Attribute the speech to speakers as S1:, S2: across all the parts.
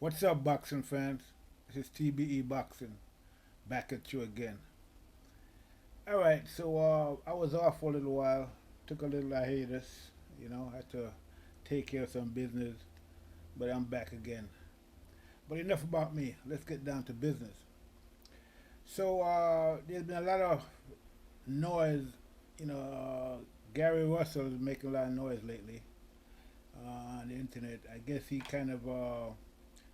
S1: What's up, boxing fans? This is TBE Boxing, back at you again. All right, so I was off for a little while, took a little hiatus, had to take care of some business, but I'm back again. But enough about me. Let's get down to business. So there's been a lot of noise. Gary Russell is making a lot of noise lately on the internet. I guess he kind of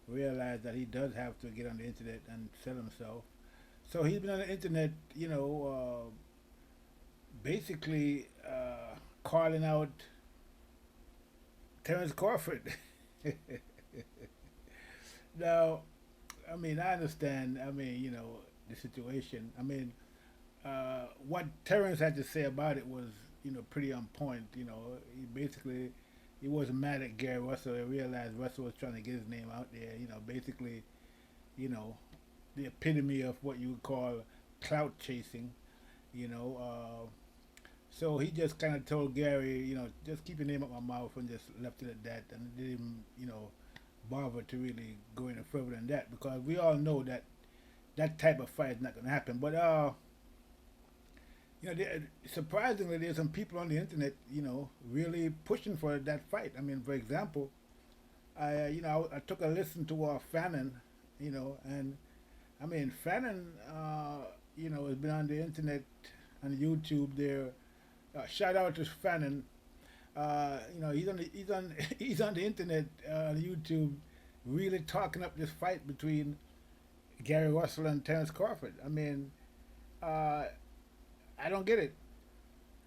S1: realized that he does have to get on the internet and sell himself. So he's been on the internet, basically calling out Terence Crawford. Now, I understand. The situation. What Terence had to say about it was, pretty on point. He wasn't mad at Gary Russell. He realized Russell was trying to get his name out there. Basically, you know, the epitome of what you would call clout chasing. You know, so he just kind of told Gary, just keep your name out my mouth and just left it at that, and didn't, bother to really go any further than that because we all know that that type of fight is not going to happen. But surprisingly, there's some people on the internet, really pushing for that fight. For example, I took a listen to Fannin, and Fannin, has been on the internet and YouTube there. Shout out to Fannin. He's on the internet on YouTube, really talking up this fight between Gary Russell and Terence Crawford. Uh, I don't get it.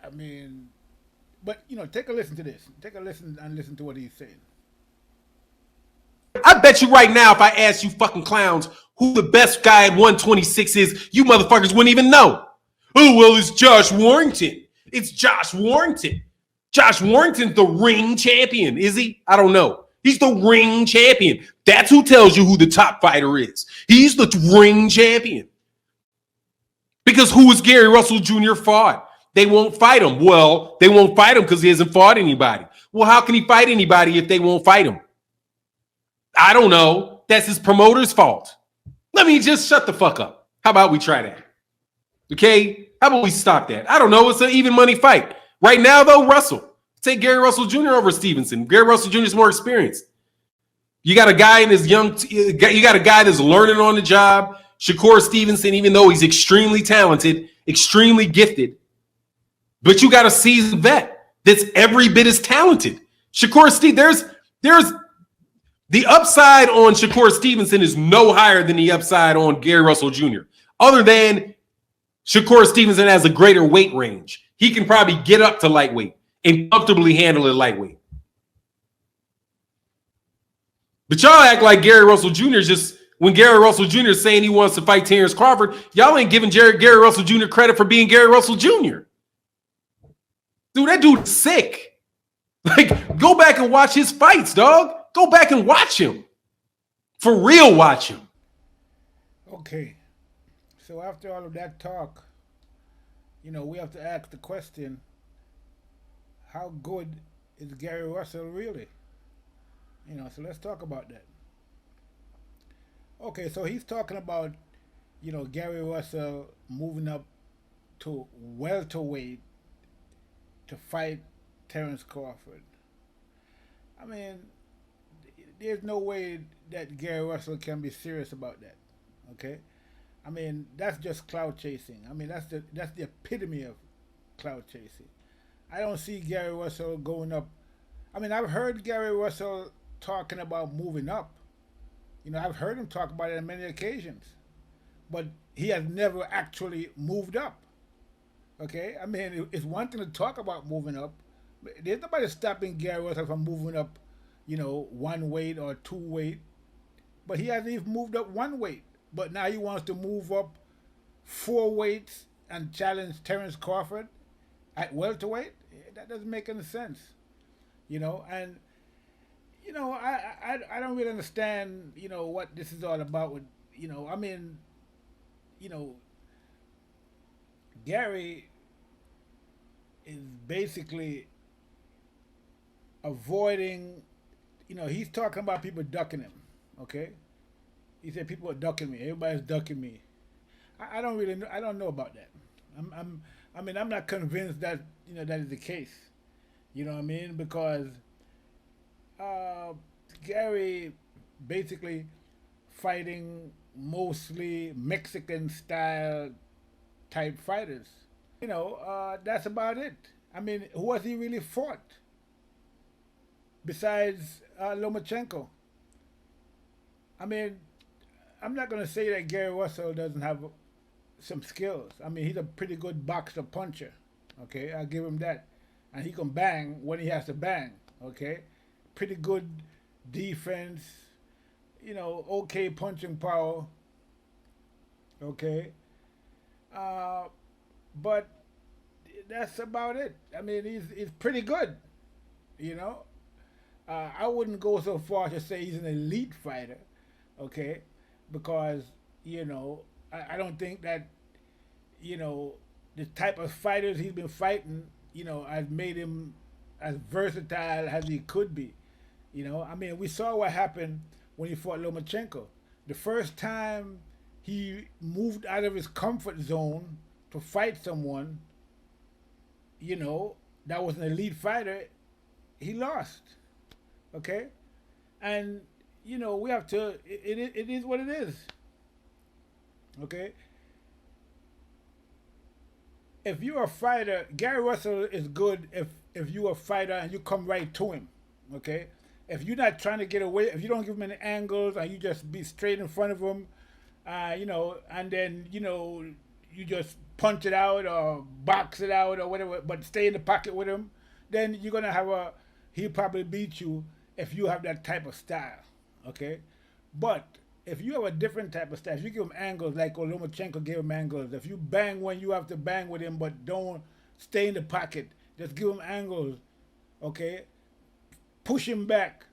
S1: I mean, but take a listen to this. Take a listen and listen to what he's saying.
S2: I bet you right now, if I ask you fucking clowns who the best guy at 126 is, you motherfuckers wouldn't even know. Oh, well, it's Josh Warrington. It's Josh Warrington. Josh Warrington's the ring champion, is he? I don't know. He's the ring champion. That's who tells you who the top fighter is. He's the ring champion. Because who is Gary Russell Jr. fought? They won't fight him. Well, they won't fight him because he hasn't fought anybody. Well, how can he fight anybody if they won't fight him? I don't know. That's his promoter's fault. Let me just shut the fuck up. How about we try that? Okay? How about we stop that? I don't know. It's an even money fight. Right now, though, Russell. Take Gary Russell Jr. over Stevenson. Gary Russell Jr. is more experienced. You got a guy in his you got a guy that's learning on the job. Shakur Stevenson, even though he's extremely talented, extremely gifted, but you got a seasoned vet that's every bit as talented. Shakur Steve, there's the upside on Shakur Stevenson is no higher than the upside on Gary Russell Jr. Other than Shakur Stevenson has a greater weight range. He can probably get up to lightweight and comfortably handle it lightweight. But y'all act like Gary Russell Jr. is just, when Gary Russell Jr. is saying he wants to fight Terence Crawford, y'all ain't giving Gary Russell Jr. credit for being Gary Russell Jr. Dude, that dude's sick. Like, go back and watch his fights, dog. Go back and watch him. For real, watch him.
S1: Okay, so after all of that talk, we have to ask the question: how good is Gary Russell really? So let's talk about that. Okay, so he's talking about, Gary Russell moving up to welterweight to fight Terence Crawford. There's no way that Gary Russell can be serious about that. Okay, that's just cloud chasing. That's the epitome of cloud chasing. I don't see Gary Russell going up. I've heard Gary Russell talking about moving up. I've heard him talk about it on many occasions, but he has never actually moved up. Okay, it's one thing to talk about moving up. But there's nobody stopping Gary Russell from moving up, one weight or two weight. But he hasn't even moved up one weight. But now he wants to move up four weights and challenge Terence Crawford at welterweight. That doesn't make any sense, And I don't really understand, what this is all about. With Gary is basically avoiding, he's talking about people ducking him. Okay, he said people are ducking me. Everybody's ducking me. I don't really know. I don't know about that. I mean, I'm not convinced that that is the case. You know what I mean? Because uh, Gary basically fighting mostly Mexican style type fighters. That's about it. I mean, who has he really fought besides Lomachenko? I mean, I'm not going to say that Gary Russell doesn't have some skills. I mean, he's a pretty good boxer puncher. Okay, I'll give him that. And he can bang when he has to bang. Okay, pretty good defense. Okay punching power. Okay, but that's about it. I mean, he's pretty good. You know, I wouldn't go so far to say he's an elite fighter. Okay, because I don't think that the type of fighters he's been fighting has made him as versatile as he could be. I mean, we saw what happened when he fought Lomachenko. The first time he moved out of his comfort zone to fight someone, that was an elite fighter, he lost. Okay, and we have to. It is what it is. Okay. If you're a fighter, Gary Russell is good if you're a fighter and you come right to him. Okay. If you're not trying to get away, if you don't give him any angles and you just be straight in front of him, and then you just punch it out or box it out or whatever, but stay in the pocket with him, then you're gonna have he'll probably beat you if you have that type of style. Okay. But if you have a different type of style, if you give him angles like Lomachenko gave him angles, if you bang when you have to bang with him, but don't stay in the pocket, just give him angles, okay? Push him back,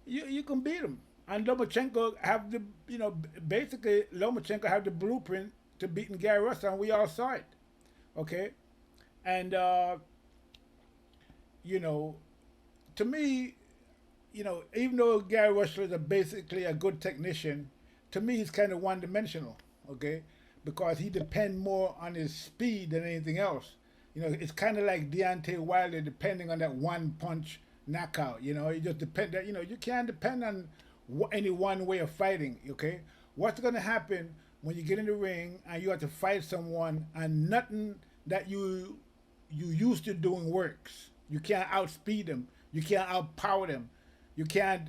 S1: you can beat him. And Lomachenko have basically Lomachenko have the blueprint to beating Gary Russell, and we all saw it, okay? And to me, even though Gary Russell is basically a good technician, to me he's kind of one-dimensional, okay? Because he depends more on his speed than anything else. It's kind of like Deontay Wilder depending on that one punch knockout. It just depend. You can't depend on any one way of fighting, okay? What's going to happen when you get in the ring and you have to fight someone and nothing that you used to doing works? You can't outspeed them. You can't outpower them. You can't,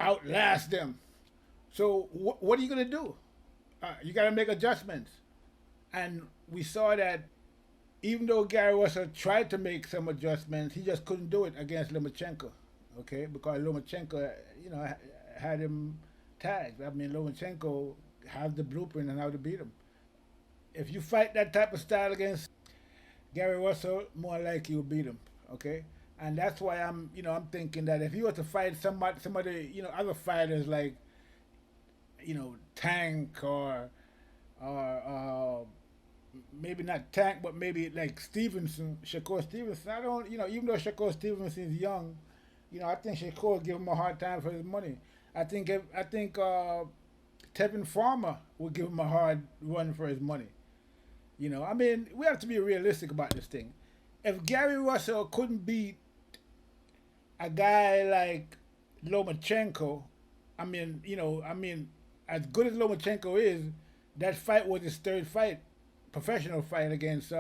S1: outlast them. So what are you going to do? You got to make adjustments. And we saw that even though Gary Russell tried to make some adjustments, he just couldn't do it against Lomachenko, okay? Because Lomachenko, had him tagged. I mean, Lomachenko has the blueprint on how to beat him. If you fight that type of style against Gary Russell, more likely you'll beat him, okay? And that's why I'm thinking that if you were to fight somebody, other fighters like, Tank or maybe not Tank, but maybe like Stevenson, Shakur Stevenson. I don't, even though Shakur Stevenson is young, I think Shakur will give him a hard time for his money. I think Tevin Farmer will give him a hard run for his money. I mean, we have to be realistic about this thing. If Gary Russell couldn't beat a guy like Lomachenko, I mean, as good as Lomachenko is, that fight was his third fight, professional fight against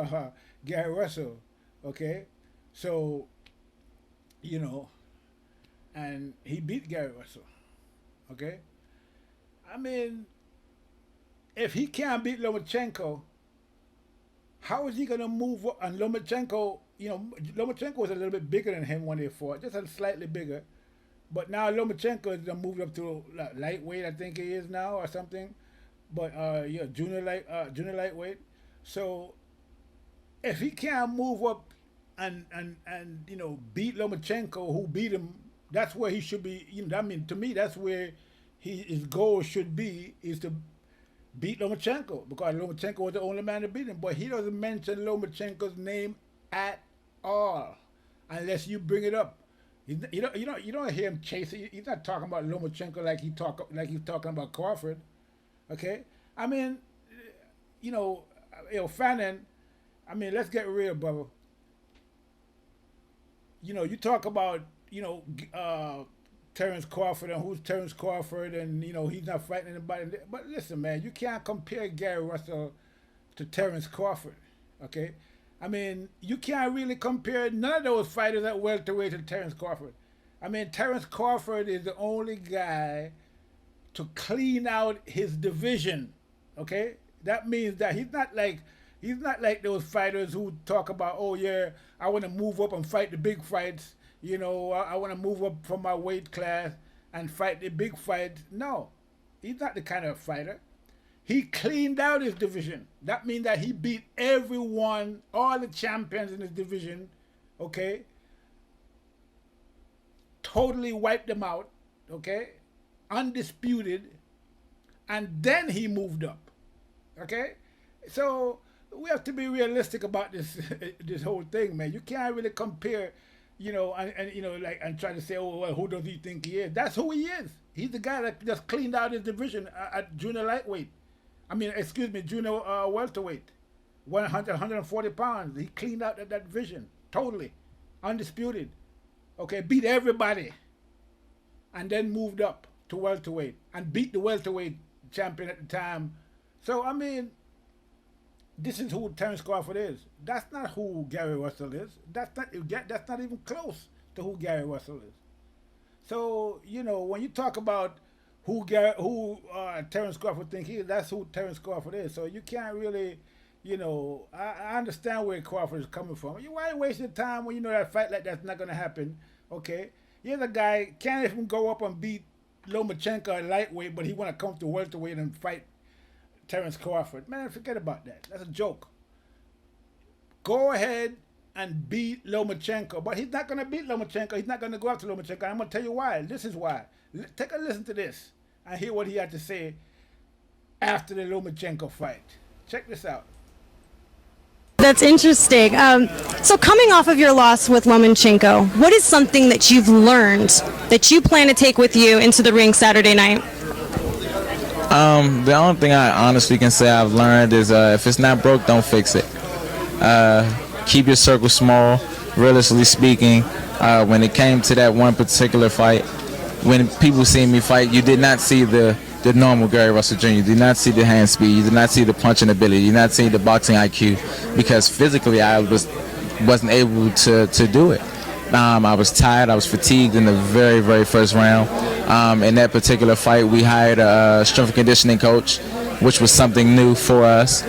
S1: Gary Russell. Okay, so and he beat Gary Russell. Okay, I mean, if he can't beat Lomachenko, how is he gonna move up? And Lomachenko, Lomachenko was a little bit bigger than him when they fought, just a slightly bigger. But now Lomachenko is moved up to lightweight, I think he is now or something. But junior lightweight. So if he can't move up and beat Lomachenko, who beat him, that's where he should be. I mean, to me, that's where his goal should be, is to beat Lomachenko, because Lomachenko was the only man to beat him. But he doesn't mention Lomachenko's name at all unless you bring it up. You don't hear him chasing. He's not talking about Lomachenko like he's talking about Crawford. Okay, I mean, you know, Fannin. I mean, let's get real, brother. You talk about Terrence Crawford and who's Terrence Crawford, and he's not fighting anybody. But listen, man, you can't compare Gary Russell to Terrence Crawford. Okay, I mean, you can't really compare none of those fighters at welterweight to Terrence Crawford. I mean, Terrence Crawford is the only guy to clean out his division. Okay, that means that he's not like those fighters who talk about, oh yeah, I want to move up and fight the big fights. I want to move up from my weight class and fight the big fights. No, he's not the kind of fighter. He cleaned out his division. That means that he beat everyone, all the champions in his division. Okay, totally wiped them out. Okay, undisputed, and then he moved up. Okay, so we have to be realistic about this this whole thing, man. You can't really compare, and try to say, oh, well, who does he think he is? That's who he is. He's the guy that just cleaned out his division at junior lightweight. I mean, excuse me, junior welterweight, 140 pounds. He cleaned out that division totally, undisputed. Okay, beat everybody, and then moved up to welterweight and beat the welterweight champion at the time. So I mean, this is who Terrence Crawford is. That's not who Gary Russell is. That's not even close to who Gary Russell is. So when you talk about who Terrence Crawford think he is, that's who Terrence Crawford is. So you can't really, I understand where Crawford is coming from. Why waste your time when you know that fight like that's not gonna happen? Okay, here's a guy can't even go up and beat Lomachenko at lightweight, but he want to come to welterweight and fight Terrence Crawford. Man, forget about that. That's a joke. Go ahead and beat Lomachenko. But he's not going to beat Lomachenko. He's not going to go after Lomachenko. I'm going to tell you why. This is why. Take a listen to this and hear what he had to say after the Lomachenko fight. Check this out.
S3: That's interesting. So coming off of your loss with Lomachenko, what is something that you've learned that you plan to take with you into the ring Saturday night?
S4: The only thing I honestly can say I've learned is if it's not broke, don't fix it. Keep your circle small. Realistically speaking, when it came to that one particular fight, when people see me fight, you did not see the normal Gary Russell Jr. You did not see the hand speed. You did not see the punching ability. You did not see the boxing IQ, because physically I wasn't able to do it. I was tired. I was fatigued in the very, very first round. In that particular fight, we hired a strength and conditioning coach, which was something new for us.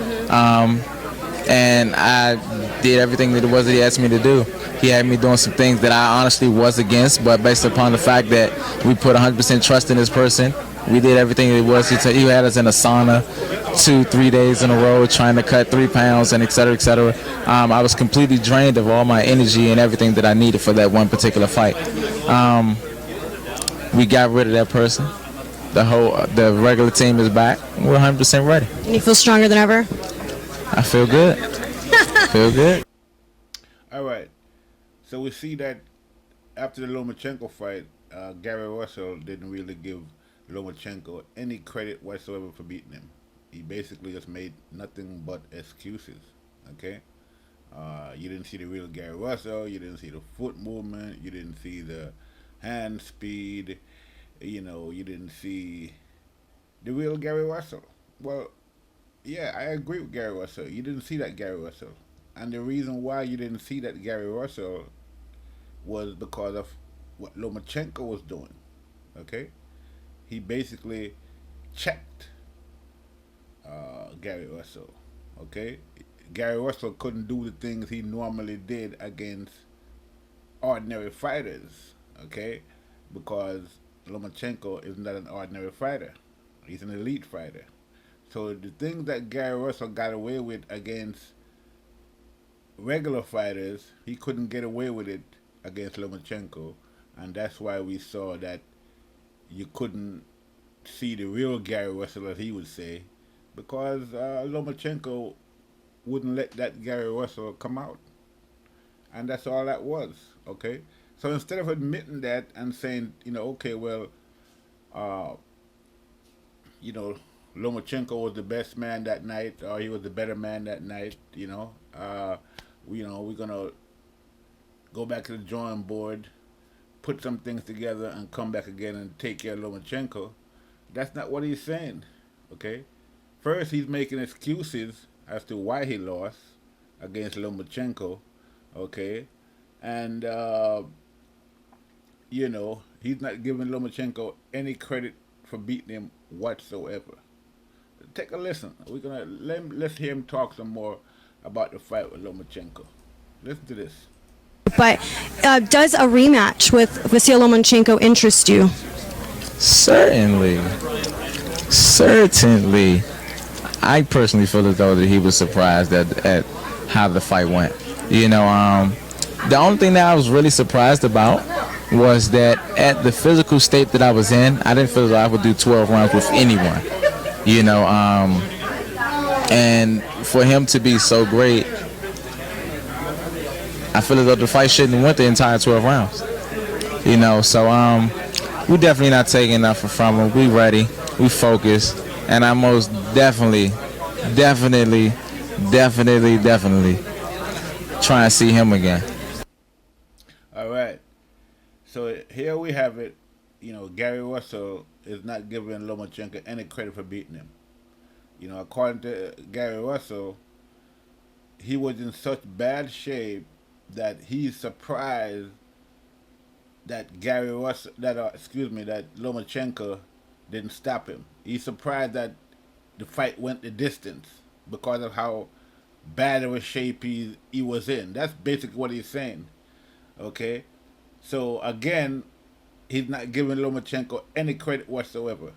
S4: And I did everything that it was that he asked me to do. He had me doing some things that I honestly was against, but based upon the fact that we put 100% trust in this person, we did everything it was. He had us in a sauna 2-3 days in a row trying to cut 3 pounds and et cetera, et cetera. I was completely drained of all my energy and everything that I needed for that one particular fight. We got rid of that person. The regular team is back. We're 100% ready.
S3: And you feel stronger than ever?
S4: I feel good. Feel good.
S1: All right. So we see that after the Lomachenko fight, Gary Russell didn't really give Lomachenko any credit whatsoever for beating him. He basically just made nothing but excuses. Okay? You didn't see the real Gary Russell. You didn't see the foot movement. You didn't see the hand speed. You didn't see the real Gary Russell. Well, yeah, I agree with Gary Russell. You didn't see that Gary Russell. And the reason why you didn't see that Gary Russell was because of what Lomachenko was doing. Okay? He basically checked Gary Russell. Okay? Gary Russell couldn't do the things he normally did against ordinary fighters. Okay? Because Lomachenko is not an ordinary fighter. He's an elite fighter. So the things that Gary Russell got away with against regular fighters, he couldn't get away with it against Lomachenko, and that's why we saw that you couldn't see the real Gary Russell, as he would say, because Lomachenko wouldn't let that Gary Russell come out, and that's all that was. Okay, So instead of admitting that and saying, okay, well, uh, you know, Lomachenko was the best man that night, or he was the better man that night, we're gonna go back to the drawing board, put some things together, and come back again and take care of Lomachenko. That's not what he's saying. Okay, first he's making excuses as to why he lost against Lomachenko. Okay, and he's not giving Lomachenko any credit for beating him whatsoever. Take a listen. Let's hear him talk some more about the fight with Lomachenko. Listen to this.
S3: But does a rematch with Vasyl Lomachenko interest you?
S4: Certainly. Certainly. I personally feel as though that he was surprised at how the fight went. The only thing that I was really surprised about was that at the physical state that I was in, I didn't feel as though I would do 12 rounds with anyone. And for him to be so great, I feel as though the fight shouldn't have went the entire 12 rounds. So we definitely not taking nothing from him. We ready, we focused, and I most definitely try and see him again.
S1: All right. So here we have it. Gary Russell is not giving Lomachenko any credit for beating him. According to Gary Russell, he was in such bad shape that he's surprised that that Lomachenko didn't stop him. He's surprised that the fight went the distance because of how bad of a shape he was in. That's basically what he's saying. Okay? So again, he's not giving Lomachenko any credit whatsoever.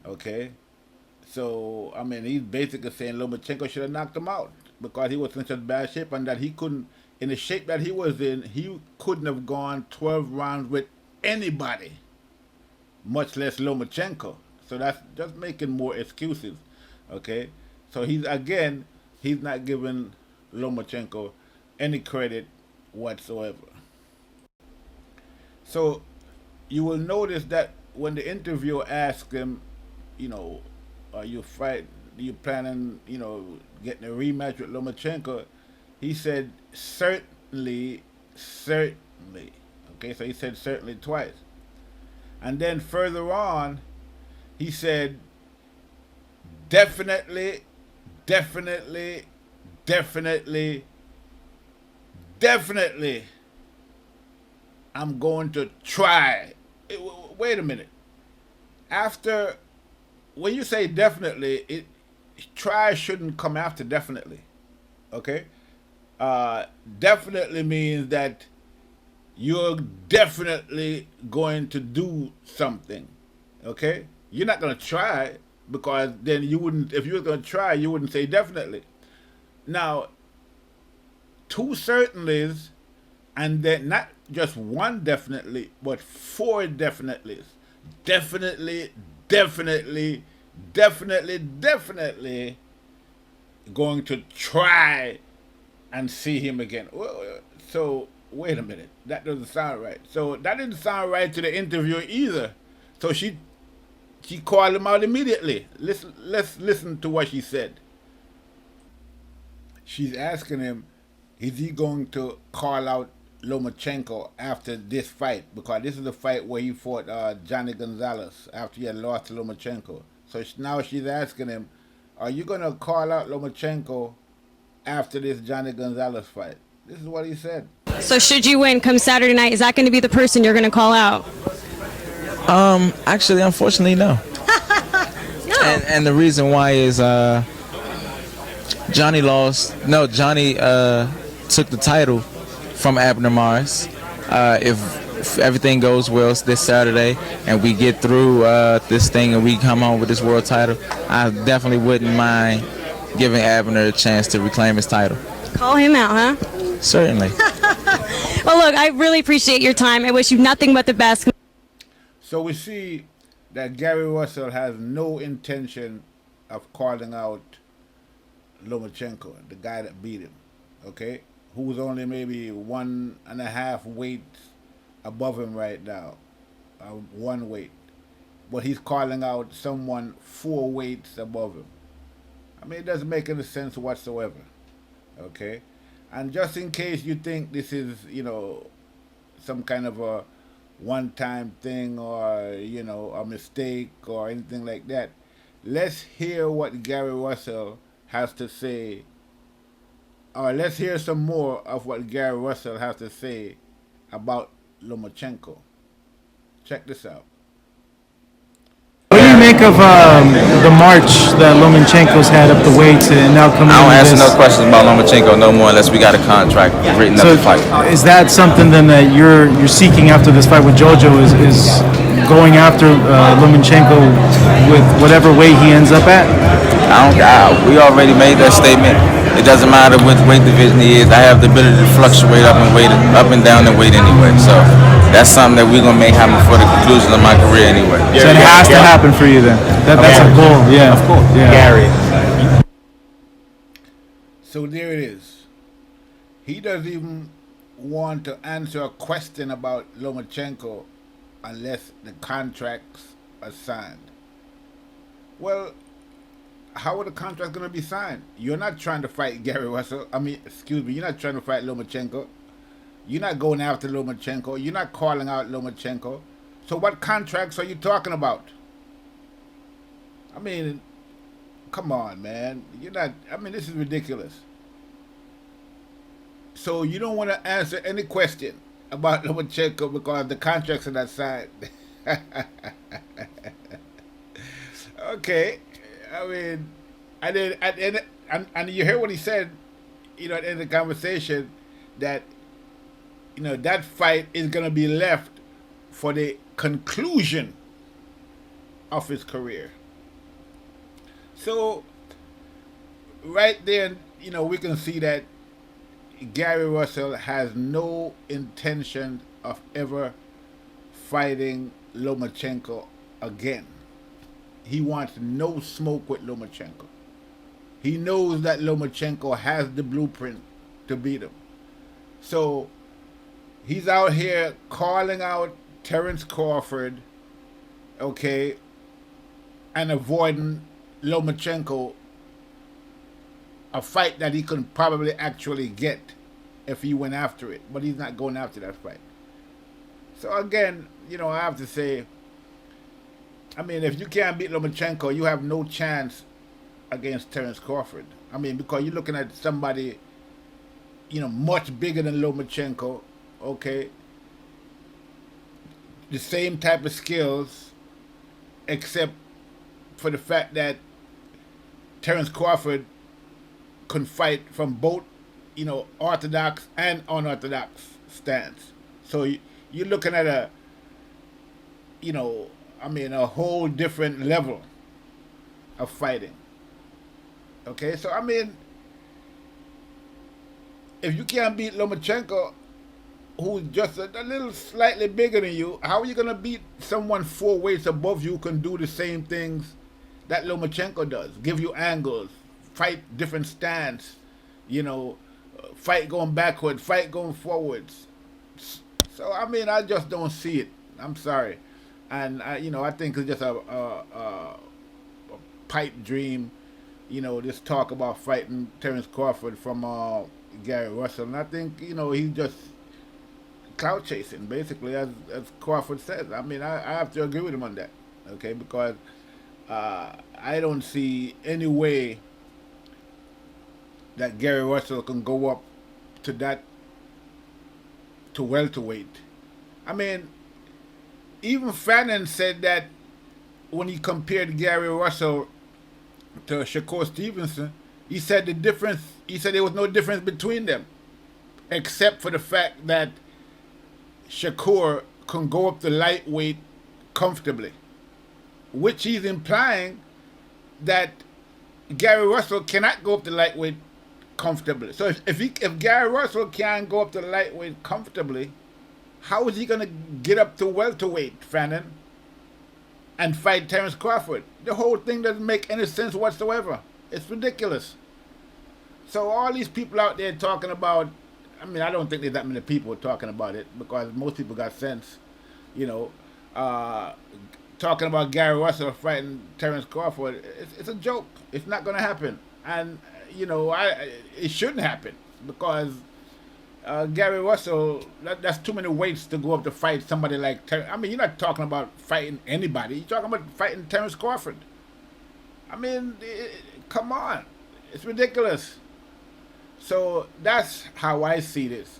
S1: Okay? So, he's basically saying Lomachenko should have knocked him out because he was in such bad shape, and that he couldn't, in the shape that he was in, he couldn't have gone 12 rounds with anybody, much less Lomachenko. So that's just making more excuses. Okay? So he's not giving Lomachenko any credit whatsoever. So you will notice that when the interviewer asked him, are you planning, getting a rematch with Lomachenko? He said, certainly. Okay, so he said certainly twice. And then further on, he said, definitely, I'm going to try. Wait a minute. When you say definitely, try shouldn't come after definitely. Okay? Definitely means that you're definitely going to do something. Okay? You're not going to try, because then you wouldn't, if you were going to try, you wouldn't say definitely. Now, two certainlys, and then not just one definitely, but four definitelys. Definitely going to try and see him again. So, wait a minute. That doesn't sound right. So, that didn't sound right to the interviewer either. So, she called him out immediately. Let's listen to what she said. She's asking him, is he going to call out Lomachenko after this fight? Because this is the fight where he fought Johnny Gonzalez after he had lost to Lomachenko. So now she's asking him, are you going to call out Lomachenko after this Johnny Gonzalez fight? This is what he said.
S3: So should you win come Saturday night, is that going to be the person you're going to call out?
S4: Actually, unfortunately, no.
S3: No.
S4: And the reason why is Johnny took the title from Abner Mares. If everything goes well this Saturday and we get through this thing and we come home with this world title, I definitely wouldn't mind giving Abner a chance to reclaim his title.
S3: Call him out, huh?
S4: Certainly.
S3: Well, look, I really appreciate your time. I wish you nothing but the best.
S1: So we see that Gary Russell has no intention of calling out Lomachenko, the guy that beat him, okay? Who was only maybe 1.5 weights above him right now, one weight, but he's calling out someone 4 weights above him. I mean, it doesn't make any sense whatsoever. Okay, and just in case you think this is, some kind of a one-time thing or a mistake or anything like that, let's hear what Gary Russell has to say, or let's hear some more of what Gary Russell has to say about Lomachenko. Check this out.
S5: What do you make of the march that Lomachenko's had up the weights and now coming?
S4: I don't
S5: into
S4: answer
S5: this?
S4: no questions about Lomachenko no more unless we got a contract written up
S5: So
S4: to fight.
S5: is that something then that you're seeking after this fight with Jojo? Is going after Lomachenko with whatever weight he ends up at?
S4: We already made that statement. It doesn't matter which weight division he is. I have the ability to fluctuate up and down in weight anyway. So that's something that we're gonna make happen before the conclusion of my career anyway.
S5: So it has to happen for you then. That's a goal. Yeah, of course. Yeah.
S2: Gary.
S1: So there it is. He doesn't even want to answer a question about Lomachenko unless the contracts are signed. Well, how are the contracts going to be signed? You're not trying to fight Gary Russell. You're not trying to fight Lomachenko. You're not going after Lomachenko. You're not calling out Lomachenko. So what contracts are you talking about? I mean, come on, man. This is ridiculous. So you don't want to answer any question about Lomachenko because the contracts are not signed. Okay. And you hear what he said, at the end of the conversation, that, that fight is going to be left for the conclusion of his career. So, right there, we can see that Gary Russell has no intention of ever fighting Lomachenko again. He wants no smoke with Lomachenko. He knows that Lomachenko has the blueprint to beat him. So he's out here calling out Terence Crawford, okay, and avoiding Lomachenko, a fight that he could probably actually get if he went after it. But he's not going after that fight. So again, I have to say, if you can't beat Lomachenko, you have no chance against Terence Crawford. Because you're looking at somebody, much bigger than Lomachenko, okay? The same type of skills, except for the fact that Terence Crawford can fight from both, orthodox and unorthodox stance. So you're looking at a whole different level of fighting. Okay, so if you can't beat Lomachenko, who's just a little slightly bigger than you, how are you going to beat someone 4 weights above you who can do the same things that Lomachenko does? Give you angles, fight different stance, fight going backwards, fight going forwards. So, I just don't see it. I'm sorry. And, I think it's just a pipe dream, this talk about fighting Terence Crawford from Gary Russell. And I think, he's just clout chasing, basically, as Crawford says. I have to agree with him on that, okay? Because I don't see any way that Gary Russell can go up to welterweight. Even Fannin said that when he compared Gary Russell to Shakur Stevenson, he said there was no difference between them, except for the fact that Shakur can go up to lightweight comfortably, which he's implying that Gary Russell cannot go up to lightweight comfortably. So if Gary Russell can't go up to lightweight comfortably, how is he going to get up to welterweight, Fannin, and fight Terence Crawford? The whole thing doesn't make any sense whatsoever. It's ridiculous. So all these people out there talking about I mean, I don't think there's that many people talking about it because most people got sense, you know. Talking about Gary Russell fighting Terence Crawford, it's a joke. It's not going to happen, and you know, it shouldn't happen because Gary Russell, that's too many weights to go up to fight somebody like I mean, you're not talking about fighting anybody. You're talking about fighting Terence Crawford. I mean, come on. It's ridiculous. So that's how I see this.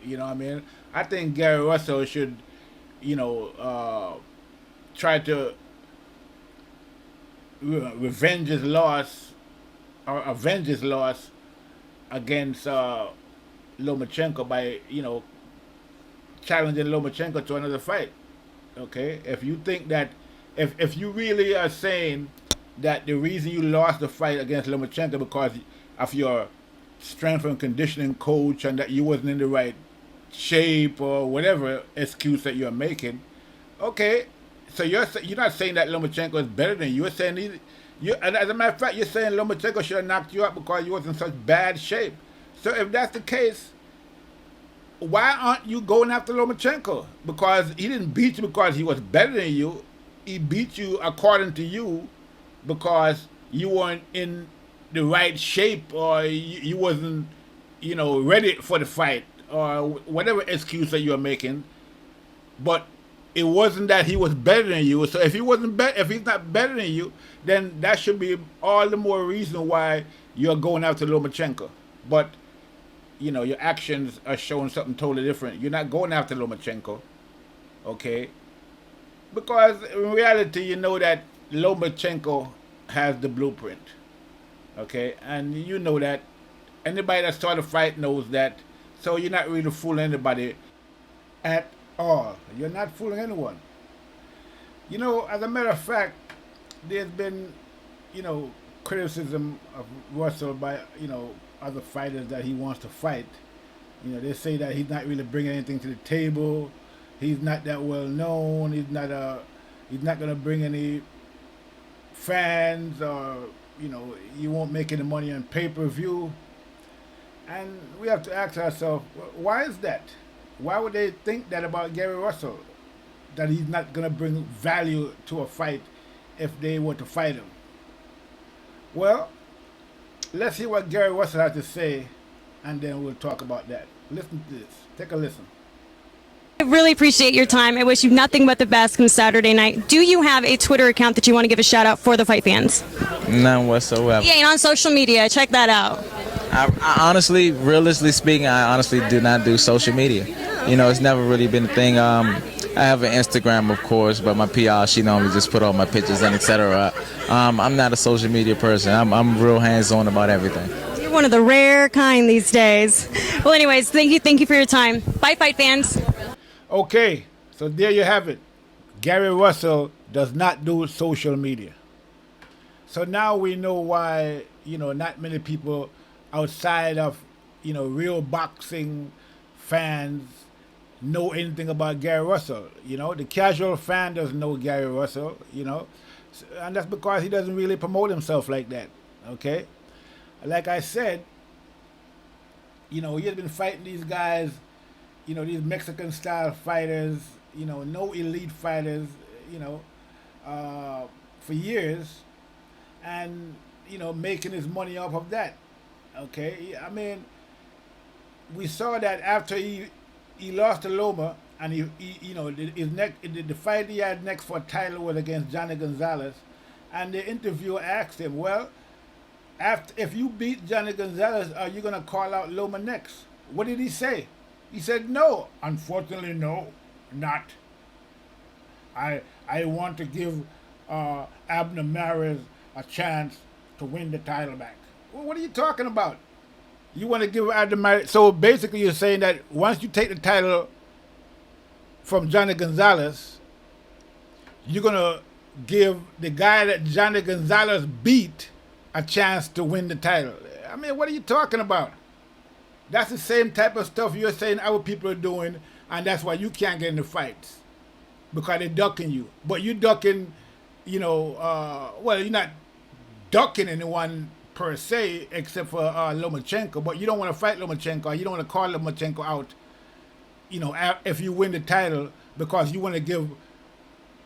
S1: You know what I mean? I think Gary Russell should, you know, try to revenge his loss or avenge his loss against Lomachenko by, you know, challenging Lomachenko to another fight. Okay? If you think that, if you really are saying that the reason you lost the fight against Lomachenko because of your strength and conditioning coach and that you wasn't in the right shape or whatever excuse that you're making, okay, so you're not saying that Lomachenko is better than you. You're saying and as a matter of fact, you're saying Lomachenko should have knocked you out because you was in such bad shape. So if that's the case, why aren't you going after Lomachenko? Because he didn't beat you because he was better than you. He beat you according to you because you weren't in the right shape or you wasn't, you know, ready for the fight or whatever excuse that you're making. But it wasn't that he was better than you. So if he wasn't if he's not better than you, then that should be all the more reason why you're going after Lomachenko. But you know, your actions are showing something totally different. You're not going after Lomachenko, okay? Because in reality, you know that Lomachenko has the blueprint, okay? And you know that. Anybody that started a fight knows that. So you're not really fooling anybody at all. You're not fooling anyone. You know, as a matter of fact, there's been, you know, criticism of Russell by, you know, other fighters that he wants to fight. You know, they say that he's not really bringing anything to the table. He's not that well known. He's not going to bring any fans, or you know, he won't make any money on pay-per-view. And we have to ask ourselves, why is that? Why would they think that about Gary Russell? That he's not going to bring value to a fight if they were to fight him? Well, let's hear what Gary Russell has to say, and then we'll talk about that. Listen to this. Take a listen.
S3: I really appreciate your time. I wish you nothing but the best on Saturday night. Do you have a Twitter account that you want to give a shout out for the fight fans?
S4: None whatsoever.
S3: Yeah, and on social media. Check that out.
S4: I honestly, realistically speaking, I honestly do not do social media. You know, it's never really been a thing. I have an Instagram, of course, but my PR, she normally just put all my pictures and etc. I'm not a social media person. I'm real hands-on about everything.
S3: You're one of the rare kind these days. Well, anyways, thank you for your time. Bye, fight fans.
S1: Okay, so there you have it. Gary Russell does not do social media. So now we know why, you know, not many people outside of, you know, real boxing fans know anything about Gary Russell. You know, the casual fan doesn't know Gary Russell, you know, and that's because he doesn't really promote himself like that, okay? Like I said, you know, he has been fighting these guys, you know, these Mexican-style fighters, you know, no elite fighters, you know, for years, and, you know, making his money off of that, okay? I mean, we saw that after he lost to Loma, and he you know, the fight he had next for a title was against Johnny Gonzalez, and the interviewer asked him, well, if you beat Johnny Gonzalez, are you gonna call out Loma next? What did he say? He said, no, unfortunately, no, not. I want to give Abner Mares a chance to win the title back. Well, what are you talking about? You want to give Abner Mares? So basically you're saying that once you take the title from Johnny Gonzalez, you're going to give the guy that Johnny Gonzalez beat a chance to win the title. I mean, what are you talking about? That's the same type of stuff you're saying our people are doing, and that's why you can't get in the fights, because they're ducking you. But you're ducking, you know, well, you're not ducking anyone per se, except for Lomachenko. But you don't want to fight Lomachenko, or you don't want to call Lomachenko out, if you win the title, because you want to give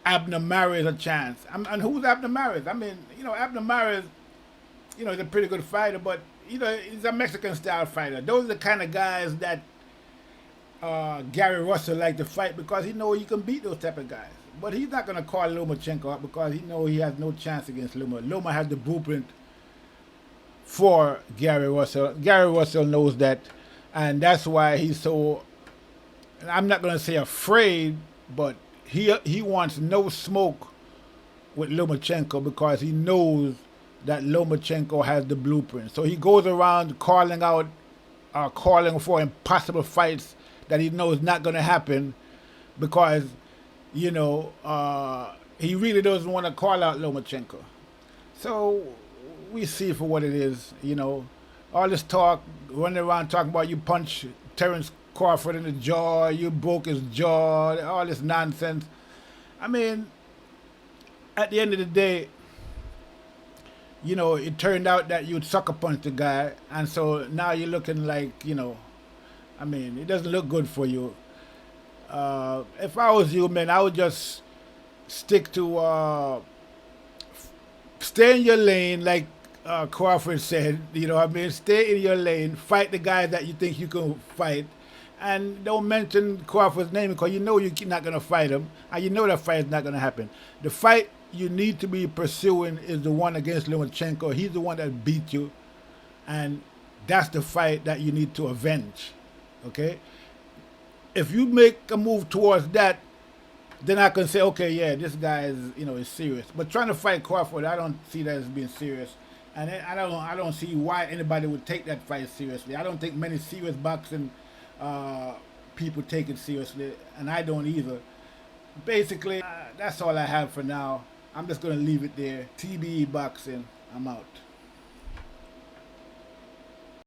S1: Abner Mares a chance. And who's Abner Mares? I mean, Abner Mares, is a pretty good fighter, but, he's a Mexican-style fighter. Those are the kind of guys that Gary Russell like to fight, because he knows he can beat those type of guys. But he's not going to call Lomachenko out, because he knows he has no chance against Loma. Loma has the blueprint for Gary Russell. Gary Russell knows that, and that's why he's so, I'm not going to say afraid, but he wants no smoke with Lomachenko, because he knows that Lomachenko has the blueprint. So he goes around calling for impossible fights that he knows not going to happen, because, he really doesn't want to call out Lomachenko. So we see for what it is, all this talk, running around talking about you punch Terence Crawford in the jaw, you broke his jaw, all this nonsense. I mean, at the end of the day, it turned out that you'd sucker punch the guy, and so now you're looking like, I mean, it doesn't look good for you. If I was you, man, I would just stick to stay in your lane, like Crawford said. Stay in your lane, fight the guys that you think you can fight, and don't mention Crawford's name, because you're not going to fight him, and that fight is not going to happen. The fight you need to be pursuing is the one against Lomachenko. He's the one that beat you, and that's the fight that you need to avenge. Okay? If you make a move towards that, then I can say, okay, yeah, this guy is serious. But trying to fight Crawford, I don't see that as being serious, and I don't see why anybody would take that fight seriously. I don't think many serious boxing people take it seriously, and I don't either. Basically, that's all I have for now. I'm just going to leave it there. TBE Boxing, I'm out.